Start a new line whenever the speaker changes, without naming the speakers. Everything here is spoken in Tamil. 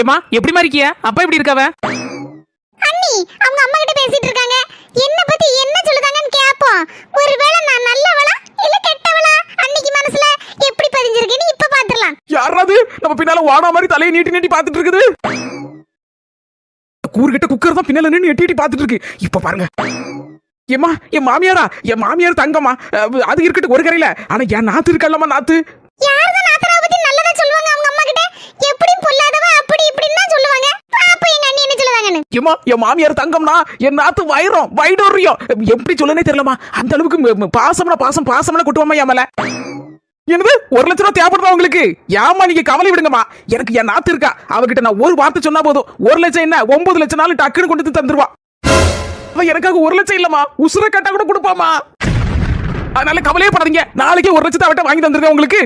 ஏமா எப்படிமா இருக்கியா? அப்பா எப்படி இருக்காவ?
அண்ணி அவங்க அம்மா கிட்ட பேசிட்டு இருக்காங்க. என்ன பத்தி என்ன சொல்லுதாங்கன்னு கேப்போம். ஒருவேளை நான் நல்லவளா இல்ல கெட்டவளா அன்னைக்கு மனசுல எப்படி பதிஞ்சிருக்கேன்னு இப்ப பாத்துறலாம்.
யாராவது நம்ம பின்னால வாடா மாதிரி தலையை நீட்டி நீட்டி பாத்துட்டு இருக்குது. கூறுகிட்ட குக்கர் தான் பின்னால நின்னு எட்டி பாத்துட்டு இருக்கு. இப்ப பாருங்க. ஏமா என் மாமியாரா? என் மாமியார் தங்கம்மா. அது இருக்கட்டும் ஒரு கரையில. ஆனா என் நாத்து இருக்கல்லம்மா நாத்து.
யாரதான் நாத்தரா பத்தி நல்லதா சொல்லுவாங்க அவங்க அம்மா கிட்ட? எப்படி பொல்லாதவ அப்படி இப்படின்னு தான் சொல்லுவாங்க. அப்ப எங்க அண்ணி என்ன சொல்லுவாங்கன்னு?
ஏமா என் மாமியார் தங்கம்னா என் நாத்து வைடோரியம் எப்படி சொல்லனே தெரியலமா. அந்த அளவுக்கு பாசம்னா கொட்டுவாமா என் மேல. என்னது 1 லட்சம் ரூபாய் தேவைப்படுதா உங்களுக்கு? ஏமா நீங்க கவலை விடுங்கம்மா. எனக்கு என் நாத்து இருக்கா. அவகிட்ட நான் ஒரு வார்த்தை சொன்னா போதும் 1 லட்சம் என்ன 9 லட்சம் நாள் டக்குன்னு கொண்டு வந்து தந்துருவா. அவ எனக்காக 1 லட்சம் இல்லம்மா, உசுர கட்டா கூட கொடுப்பாமா. அதனால கவலையே படாதீங்க. நாளைக்கே 1 லட்சத்தை அவட்ட வாங்கி தந்துருக்கேன் உங்களுக்கு.